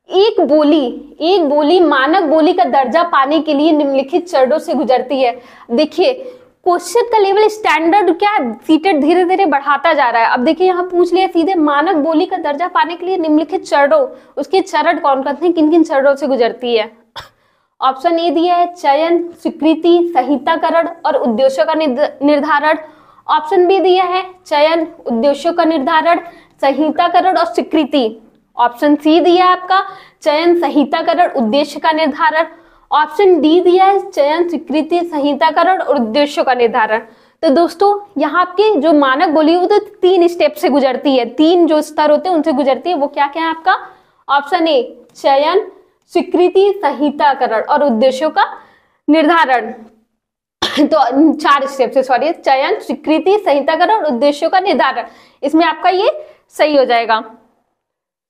एक बोली मानक बोली का दर्जा पाने के लिए निम्नलिखित चरणों से गुजरती है। देखिए क्वेश्चन का लेवल स्टैंडर्ड क्या है, सीटेड धीरे धीरे बढ़ाता जा रहा है। अब देखिए यहाँ पूछ लिया सीधे मानक बोली का दर्जा पाने के लिए निम्नलिखित चरणों, उसके चरण कौन कौन से, किन किन चरणों से गुजरती है। ऑप्शन ए दिया है चयन, स्वीकृति, संहिताकरण और उद्देश्यों का निर्धारण। ऑप्शन बी दिया है चयन, उद्देश्यों का निर्धारण, संहिताकरण और स्वीकृति। ऑप्शन सी दिया है आपका चयन, संहिताकरण, उद्देश्य का निर्धारण। ऑप्शन डी दिया है चयन, स्वीकृति, संहिताकरण और उद्देश्यों का निर्धारण। तो दोस्तों यहाँ आपके जो मानक बोली वो तो 3 स्टेप से गुजरती है, 3 जो स्तर होते हैं उनसे गुजरती है। वो क्या क्या है आपका, ऑप्शन ए चयन, स्वीकृति, संहिताकरण और उद्देश्यों का निर्धारण। तो 4 स्टेप से, सॉरी, चयन, स्वीकृति, संहिताकरण और उद्देश्यों का निर्धारण। इसमें आपका ये सही हो जाएगा।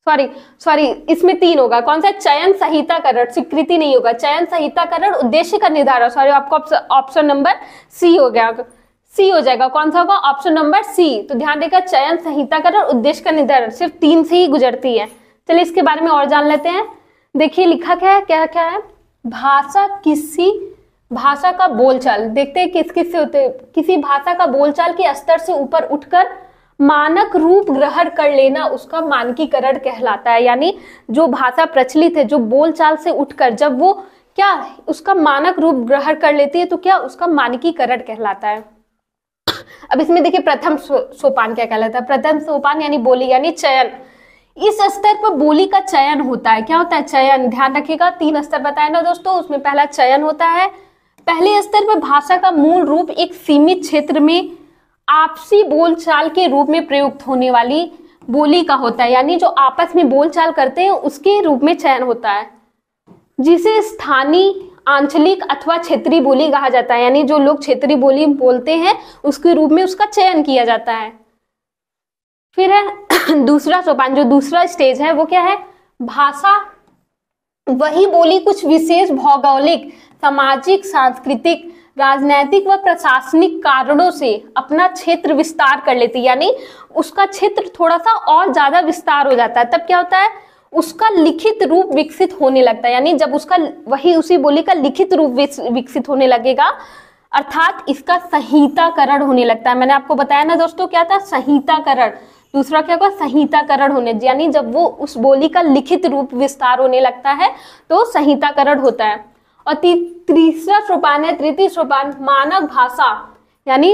सॉरी इसमें 3 होगा। कौन सा, चयन, संहिताकरण, स्वीकृति नहीं होगा, चयन, संहिताकरण, उद्देश्य का निर्धारण। सॉरी आपका ऑप्शन नंबर सी हो गया, सी हो जाएगा। कौन सा होगा, ऑप्शन नंबर सी। तो ध्यान देगा चयन, संहिताकरण, उद्देश्य का निर्धारण सिर्फ 3 से ही गुजरती है। चलिए इसके बारे में और जान लेते हैं। देखिए लिखा क्या है, क्या क्या है, भाषा किसी भाषा का बोलचाल, देखते हैं किस किस से होते हैं। किसी भाषा का बोलचाल के स्तर से ऊपर उठकर मानक रूप ग्रहण कर लेना उसका मानकीकरण कहलाता है। यानी जो भाषा प्रचलित है, जो बोलचाल से उठकर जब वो क्या उसका मानक रूप ग्रहण कर लेती है तो क्या उसका मानकीकरण कहलाता है। अब इसमें देखिए प्रथम सोपान क्या कहलाता है। प्रथम सोपान यानी बोली यानी चयन। इस स्तर पर बोली का चयन होता है। क्या होता है? चयन। ध्यान रखिएगा 3 स्तर बताए ना दोस्तों, उसमें पहला चयन होता है। पहले स्तर पर भाषा का मूल रूप एक सीमित क्षेत्र में आपसी बोलचाल के रूप में प्रयुक्त होने वाली बोली का होता है। यानी जो आपस में बोलचाल करते हैं उसके रूप में चयन होता है, जिसे स्थानीय, आंचलिक अथवा क्षेत्रीय बोली कहा जाता है। यानी जो लोग क्षेत्रीय बोली बोलते हैं उसके रूप में उसका चयन किया जाता है। फिर है दूसरा सोपान, जो दूसरा स्टेज है वो क्या है? भाषा वही बोली कुछ विशेष भौगोलिक, सामाजिक, सांस्कृतिक, राजनैतिक व प्रशासनिक कारणों से अपना क्षेत्र विस्तार कर लेती है। यानी उसका क्षेत्र थोड़ा सा और ज्यादा विस्तार हो जाता है। तब क्या होता है? उसका लिखित रूप विकसित होने लगता है। यानी जब उसका वही उसी बोली का लिखित रूप विकसित होने लगेगा, अर्थात इसका संहिताकरण होने लगता है। मैंने आपको बताया ना दोस्तों क्या था? संहिताकरण। दूसरा क्या होगा? संहिताकरण होने, यानी जब वो उस बोली का लिखित रूप विस्तार होने लगता है तो संहिताकरण होता है। और तीसरा सोपान है, तृतीय सोपान, मानक भाषा। यानी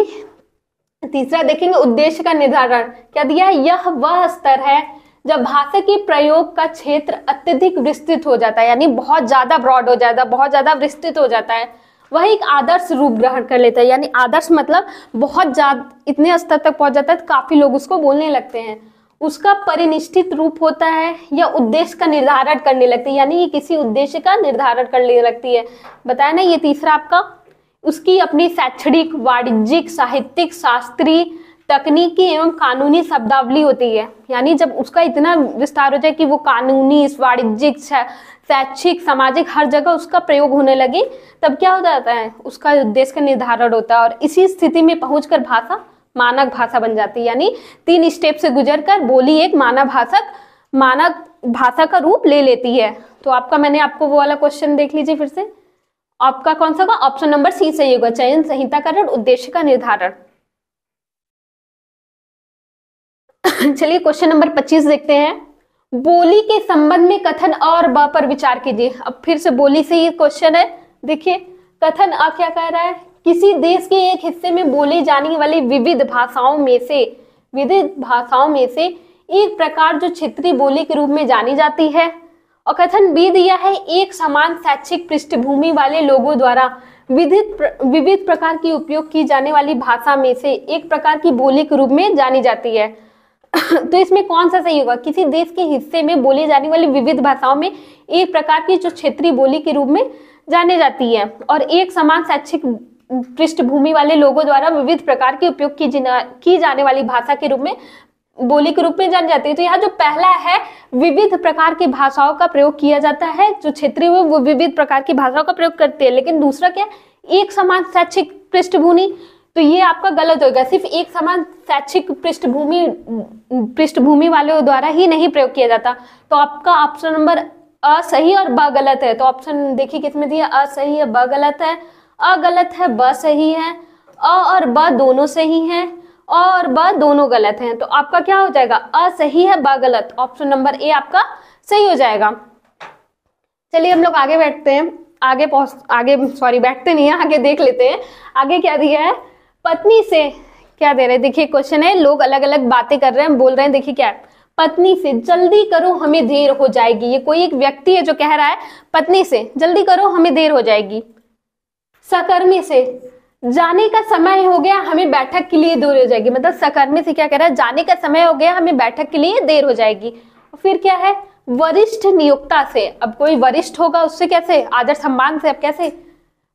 तीसरा देखेंगे उद्देश्य का निर्धारण। क्या दिया है? यह वह स्तर है जब भाषा के प्रयोग का क्षेत्र अत्यधिक विस्तृत हो जाता है। यानी बहुत ज्यादा ब्रॉड हो जाता है, बहुत ज्यादा विस्तृत हो जाता है। वह एक आदर्श रूप ग्रहण कर लेता है। यानी आदर्श मतलब बहुत ज्यादा इतने स्तर तक पहुंच जाता है, काफी लोग उसको बोलने लगते हैं। उसका परिनिष्ठित रूप होता है या उद्देश्य का निर्धारण करने लगती है। यानी ये किसी उद्देश्य का निर्धारण करने लगती है। बताया ना ये तीसरा आपका। उसकी अपनी शैक्षणिक, वाणिज्यिक, साहित्यिक, शास्त्रीय, तकनीकी एवं कानूनी शब्दावली होती है। यानी जब उसका इतना विस्तार हो जाए कि वो कानूनी, वाणिज्यिक, शैक्षिक, सामाजिक हर जगह उसका प्रयोग होने लगे, तब क्या हो जाता है? उसका उद्देश्य का निर्धारण होता है। और इसी स्थिति में पहुंचकर भाषा मानक भाषा बन जाती है। यानी 3 स्टेप से गुजरकर बोली एक मानक भाषा का रूप ले लेती है। तो आपका मैंने आपको वो वाला क्वेश्चन देख लीजिए फिर से। आपका कौन सा होगा? ऑप्शन नंबर सी सही होगा, चयन, संहिताकरण, उद्देश्य का निर्धारण। चलिए क्वेश्चन नंबर 25 देखते हैं। बोली के संबंध में कथन और ब पर विचार कीजिए। अब फिर से बोली से ये क्वेश्चन है। देखिए कथन अ क्या कह रहा है? किसी देश के एक हिस्से में बोली जाने वाली विविध भाषाओं में से एक प्रकार जो क्षेत्रीय बोली के रूप में जानी जाती है। और कथन बी दिया है, एक समान शैक्षिक पृष्ठभूमि वाले लोगों द्वारा विविध प्रकार की उपयोग की जाने वाली भाषा में से एक प्रकार की बोली के रूप में जानी जाती है। तो इसमें कौन सा सही होगा? किसी देश के हिस्से में बोली जाने वाली विविध भाषाओं में एक प्रकार की जो क्षेत्रीय बोली के रूप में जानी जाती है और एक समान शैक्षिक पृष्ठभूमि वाले लोगों द्वारा विविध प्रकार के उपयोग की जाने वाली भाषा के रूप में, बोली के रूप में जानी जाती है। तो यहाँ जो पहला है विविध प्रकार की भाषाओं का प्रयोग किया जाता है, जो क्षेत्रीय वो विविध प्रकार की भाषाओं का प्रयोग करते हैं। लेकिन दूसरा क्या? एक समान शैक्षिक पृष्ठभूमि। तो ये आपका गलत होगा। सिर्फ एक समान शैक्षिक पृष्ठभूमि वाले द्वारा ही नहीं प्रयोग किया जाता। तो आपका ऑप्शन नंबर अ सही और ब गलत है। तो ऑप्शन देखिए किसमें दिया? अ सही है, ब गलत है। अ गलत है, ब सही है। अ और ब दोनों सही हैं, अ और ब दोनों गलत हैं। तो आपका क्या हो जाएगा? अ सही है, ब गलत। ऑप्शन नंबर ए आपका सही हो जाएगा। चलिए हम लोग आगे बैठते हैं। बैठते नहीं है, आगे देख लेते हैं। आगे क्या दिया है? पत्नी से क्या दे रहे हैं? देखिए क्वेश्चन है, लोग अलग अलग बातें कर रहे हैं, बोल रहे हैं। देखिए क्या है? पत्नी से, जल्दी करो हमें देर हो जाएगी। ये कोई एक व्यक्ति है जो कह रहा है पत्नी से जल्दी करो हमें देर हो जाएगी। सकर्मी से, जाने का समय हो गया हमें बैठक के लिए देर हो जाएगी। मतलब सकर्मी से क्या कह रहा है? जाने का समय हो गया हमें बैठक के लिए देर हो जाएगी। फिर क्या है? वरिष्ठ नियोक्ता से, अब कोई वरिष्ठ होगा उससे कैसे? आदर सम्मान से। अब कैसे?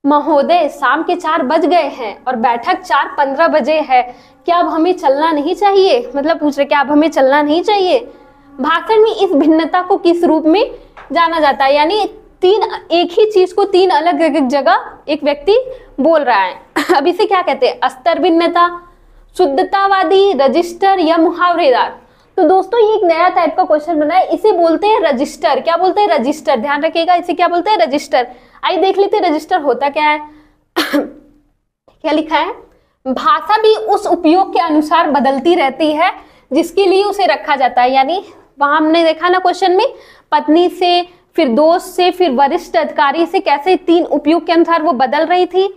महोदय शाम के 4 बज गए हैं और बैठक 4:15 बजे है, क्या अब हमें चलना नहीं चाहिए? मतलब पूछ रहे क्या अब हमें चलना नहीं चाहिए? भाषण में इस भिन्नता को किस रूप में जाना जाता है? यानी एक ही चीज को 3 अलग अलग जगह एक व्यक्ति बोल रहा है। अब इसे क्या कहते हैं? अस्तर भिन्नता, शुद्धतावादी, रजिस्टर या मुहावरेदार। तो दोस्तों ये एक नया टाइप का क्वेश्चन बना है, इसे बोलते हैं रजिस्टर। क्या बोलते हैं? रजिस्टर। ध्यान रखिएगा, इसे क्या बोलते हैं? रजिस्टर। आइए देख लेते हैं रजिस्टर होता क्या है। क्या लिखा है? भाषा भी उस उपयोग के अनुसार बदलती रहती है जिसके लिए उसे रखा जाता है। यानी वहां हमने देखा ना क्वेश्चन में, पत्नी से, फिर दोस्त से, फिर वरिष्ठ अधिकारी से, कैसे 3 उपयोग के अनुसार वो बदल रही थी।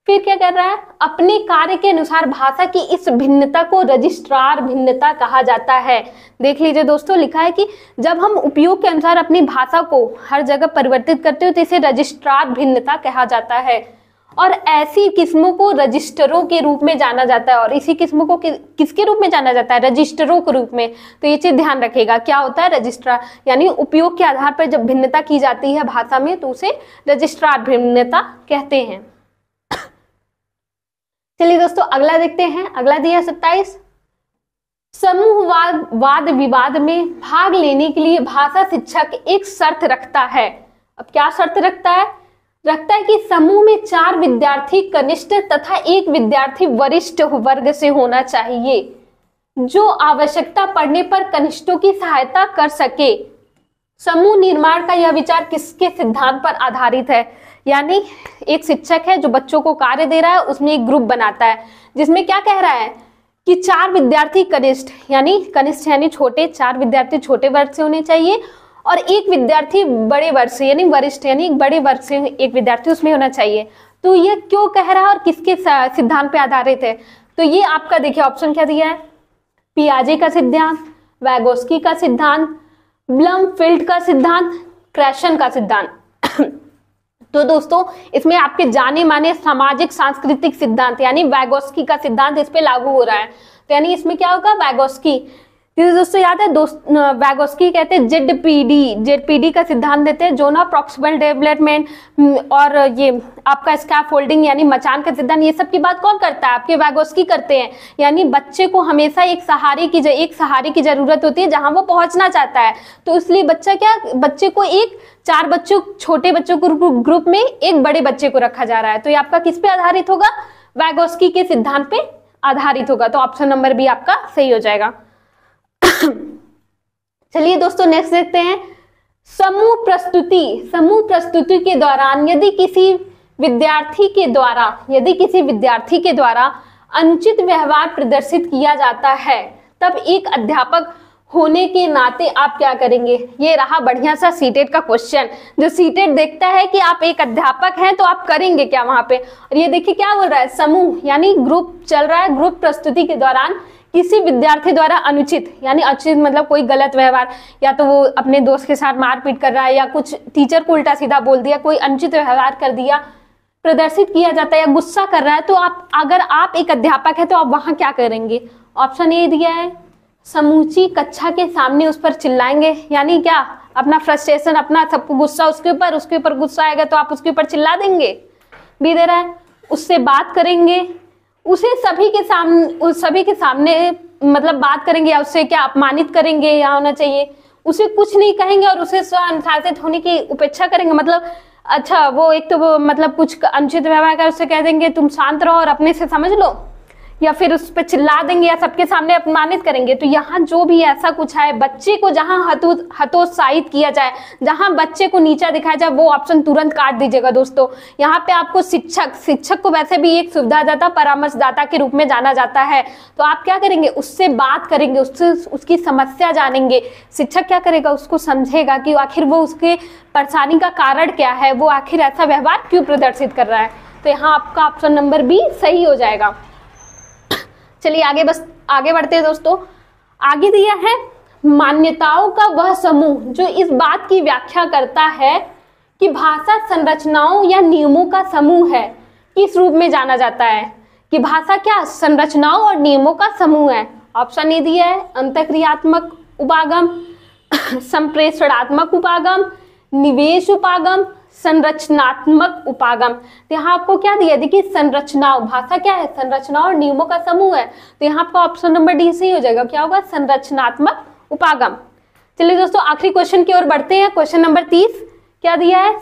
फिर क्या कर रहा है, अपने कार्य के अनुसार भाषा की इस भिन्नता को रजिस्ट्रार भिन्नता कहा जाता है। देख लीजिए दोस्तों, लिखा है कि जब हम उपयोग के अनुसार अपनी भाषा को हर जगह परिवर्तित करते हो तो इसे रजिस्ट्रार भिन्नता कहा जाता है। और ऐसी किस्मों को रजिस्टरों के रूप में जाना जाता है। और इसी किस्मों को किसके रूप में जाना जाता है, रजिस्टरों के रूप में। तो ये चीज ध्यान रखिएगा, क्या होता है रजिस्ट्रार, यानी उपयोग के आधार पर जब भिन्नता की जाती है भाषा में तो उसे रजिस्ट्रार भिन्नता कहते हैं। चलिए दोस्तों अगला देखते हैं। अगला दिया 27, समूहवाद वाद विवाद में भाग लेने के लिए भाषा शिक्षक एक शर्त रखता है। अब क्या शर्त रखता है कि समूह में 4 विद्यार्थी कनिष्ठ तथा 1 विद्यार्थी वरिष्ठ वर्ग से होना चाहिए, जो आवश्यकता पड़ने पर कनिष्ठों की सहायता कर सके। समूह निर्माण का यह विचार किसके सिद्धांत पर आधारित है? यानी एक शिक्षक है जो बच्चों को कार्य दे रहा है, उसमें एक ग्रुप बनाता है जिसमें क्या कह रहा है कि 4 विद्यार्थी कनिष्ठ यानी छोटे, 4 विद्यार्थी छोटे वर्ग से होने चाहिए और 1 विद्यार्थी बड़े वर्ग से यानी वरिष्ठ यानी बड़े वर्ग से 1 विद्यार्थी उसमें होना चाहिए। तो ये क्यों कह रहा है और किसके सिद्धांत पे आधारित है? तो ये आपका देखिए ऑप्शन क्या दिया है, पियाजे का सिद्धांत, वैगोस्की का सिद्धांत, ब्लमफील्ड का सिद्धांत, क्रैशन का सिद्धांत। तो दोस्तों इसमें आपके जाने माने सामाजिक सांस्कृतिक सिद्धांत यानी वैगोस्की का सिद्धांत इस पे लागू हो रहा है। तो यानी इसमें क्या होगा, वैगोस्की। दोस्तों याद है वैगोस्की कहते हैं जेडपीडी का सिद्धांत देते हैं, जोन ऑफ प्रॉक्सिमल डेवलपमेंट, और ये आपका स्कैफोल्डिंग यानी मचान का सिद्धांत। ये सब की बात कौन करता है, आपके वैगोस्की करते हैं। यानी बच्चे को हमेशा एक सहारे की जरूरत होती है जहां वो पहुंचना चाहता है। तो इसलिए बच्चे को 4 बच्चों, छोटे बच्चों को ग्रुप में 1 बड़े बच्चे को रखा जा रहा है। तो ये आपका किस पे आधारित होगा, वैगोस्की के सिद्धांत पे आधारित होगा। तो ऑप्शन नंबर बी आपका सही हो जाएगा। चलिए दोस्तों नेक्स्ट देखते हैं, समूह प्रस्तुति के दौरान यदि किसी विद्यार्थी के द्वारा अनुचित व्यवहार प्रदर्शित किया जाता है तब एक अध्यापक होने के नाते आप क्या करेंगे। ये रहा बढ़िया सा सीटेट का क्वेश्चन, जो सीटेट देखता है कि आप एक अध्यापक हैं तो आप करेंगे क्या वहां पे। और ये देखिए क्या बोल रहा है, समूह यानी ग्रुप चल रहा है, ग्रुप प्रस्तुति के दौरान किसी विद्यार्थी द्वारा अनुचित यानी अनुचित मतलब कोई गलत व्यवहार, या तो वो अपने दोस्त के साथ मारपीट कर रहा है या कुछ टीचर को उल्टा सीधा बोल दिया, कोई अनुचित व्यवहार कर दिया, प्रदर्शित किया जाता है या गुस्सा कर रहा है, तो अगर आप एक अध्यापक है तो आप वहां क्या करेंगे। ऑप्शन ए दिया है, समूची कक्षा के सामने उस पर चिल्लाएंगे, यानी क्या अपना फ्रस्ट्रेशन, अपना सबको गुस्सा उसके ऊपर गुस्सा आएगा तो आप उसके ऊपर चिल्ला देंगे। बी दे रहा है, उससे बात करेंगे, उसे सभी के सामने मतलब बात करेंगे या उससे क्या अपमानित करेंगे, या होना चाहिए उसे कुछ नहीं कहेंगे और उसे स्व अनुशासित होने की उपेक्षा करेंगे। मतलब अच्छा वो एक तो वो मतलब कुछ अनुचित व्यवहार कर उससे कह देंगे तुम शांत रहो और अपने से समझ लो, या फिर उस पर चिल्ला देंगे या सबके सामने अपमानित करेंगे। तो यहाँ जो भी ऐसा कुछ है, बच्चे को जहां हतोत्साहित किया जाए, जहां बच्चे को नीचा दिखाया जाए, वो ऑप्शन तुरंत काट दीजिएगा दोस्तों। यहाँ पे आपको शिक्षक को वैसे भी एक सुविधादाता परामर्शदाता के रूप में जाना जाता है। तो आप क्या करेंगे, उससे बात करेंगे, उसकी समस्या जानेंगे। शिक्षक क्या करेगा, उसको समझेगा कि आखिर वो उसके परेशानी का कारण क्या है, वो आखिर ऐसा व्यवहार क्यों प्रदर्शित कर रहा है। तो यहाँ आपका ऑप्शन नंबर बी सही हो जाएगा। चलिए आगे बढ़ते हैं दोस्तों। आगे दिया है, मान्यताओं का वह समूह जो इस बात की व्याख्या करता है कि भाषा संरचनाओं या नियमों का समूह है। किस रूप में जाना जाता है कि भाषा क्या संरचनाओं और नियमों का समूह है। ऑप्शन ए दिया है, अंतःक्रियात्मक उपागम, संप्रेषणात्मक उपागम, निवेश उपागम, संरचनात्मक उपागम। तो यहाँ आपको क्या दिया, देखिए संरचनाओं, भाषा क्या है, संरचनाओं और नियमों का समूह है। तो यहाँ आपका ऑप्शन नंबर डी सही हो जाएगा। क्या होगा, संरचनात्मक उपागम। चलिए दोस्तों आखिरी क्वेश्चन की ओर बढ़ते हैं। क्वेश्चन नंबर 30 क्या दिया है,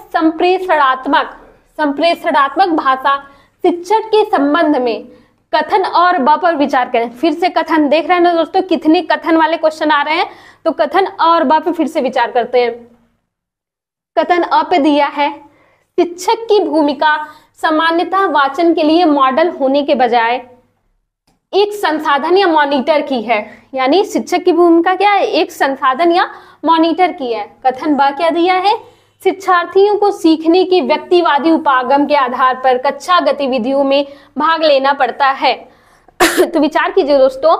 संप्रेषणात्मक भाषा शिक्षक के संबंध में कथन और ब पर विचार करें। फिर से कथन देख रहे हैं ना दोस्तों, कितने कथन वाले क्वेश्चन आ रहे हैं, तो कथन और ब पे फिर से विचार करते हैं। कथन अ पे दिया है, शिक्षक की भूमिका सामान्यतः वाचन के लिए मॉडल होने के बजाय एक संसाधन या मॉनिटर की है। यानी शिक्षक की भूमिका क्या है, एक संसाधन या मॉनिटर की है। कथन ब क्या दिया है, शिक्षार्थियों को सीखने की व्यक्तिवादी उपागम के आधार पर कक्षा गतिविधियों में भाग लेना पड़ता है। तो विचार कीजिए दोस्तों,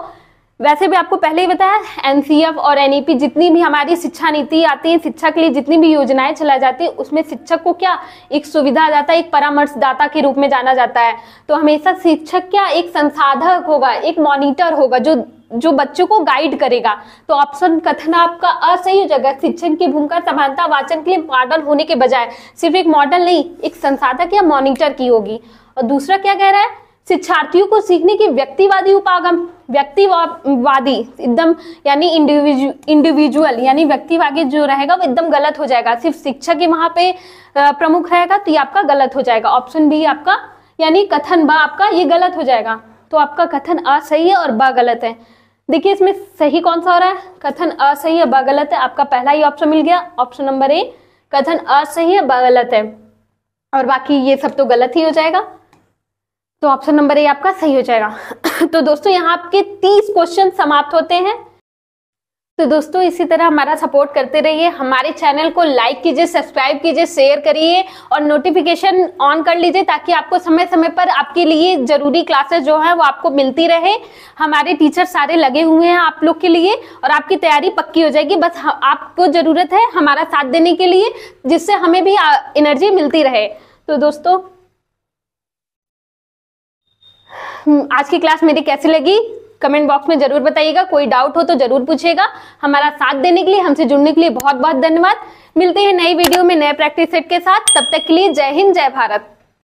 वैसे भी आपको पहले ही बताया, एनसीएफ और एनईपी जितनी भी हमारी शिक्षा नीति आती है, शिक्षा के लिए जितनी भी योजनाएं चलाई जाती है, उसमें शिक्षक को क्या एक सुविधादाता, एक परामर्शदाता के रूप में जाना जाता है। तो हमेशा शिक्षक क्या एक संसाधक होगा, एक मॉनिटर होगा जो बच्चों को गाइड करेगा। तो ऑप्शन कथन आपका असही हो जाएगा। शिक्षक की भूमिका समानता वाचन के लिए मॉडल होने के बजाय सिर्फ एक मॉडल नहीं, एक संसाधक या मॉनिटर की होगी। और दूसरा क्या कह रहा है, शिक्षार्थियों को सीखने की व्यक्तिवादी उपागम, व्यक्तिवादी एकदम यानी इंडिविजुअल यानी व्यक्तिवादी जो रहेगा वो एकदम गलत हो जाएगा। सिर्फ शिक्षक ही वहां पे प्रमुख रहेगा तो ये आपका गलत हो जाएगा। ऑप्शन बी आपका यानी कथन ब आपका ये गलत हो जाएगा। तो आपका कथन अ सही है और ब गलत है। देखिए इसमें सही कौन सा हो रहा है, कथन अ सही है ब गलत है। आपका पहला ही ऑप्शन मिल गया, ऑप्शन नंबर ए, कथन अ सही है ब गलत है, और बाकी ये सब तो गलत ही हो जाएगा। तो ऑप्शन नंबर ए आपका सही हो जाएगा। तो दोस्तों यहाँ आपके 30 क्वेश्चन समाप्त होते हैं। तो दोस्तों इसी तरह हमारा सपोर्ट करते रहिए, हमारे चैनल को लाइक कीजिए, सब्सक्राइब कीजिए, शेयर करिए और नोटिफिकेशन ऑन कर लीजिए ताकि आपको समय समय पर आपके लिए जरूरी क्लासेस जो है वो आपको मिलती रहे। हमारे टीचर सारे लगे हुए हैं आप लोग के लिए और आपकी तैयारी पक्की हो जाएगी। बस आपको जरूरत है हमारा साथ देने के लिए, जिससे हमें भी एनर्जी मिलती रहे। तो दोस्तों आज की क्लास मेरी कैसी लगी कमेंट बॉक्स में जरूर बताइएगा। कोई डाउट हो तो जरूर पूछिएगा। हमारा साथ देने के लिए, हमसे जुड़ने के लिए बहुत बहुत धन्यवाद। मिलते हैं नई वीडियो में नए प्रैक्टिस सेट के साथ। तब तक के लिए जय हिंद, जय भारत।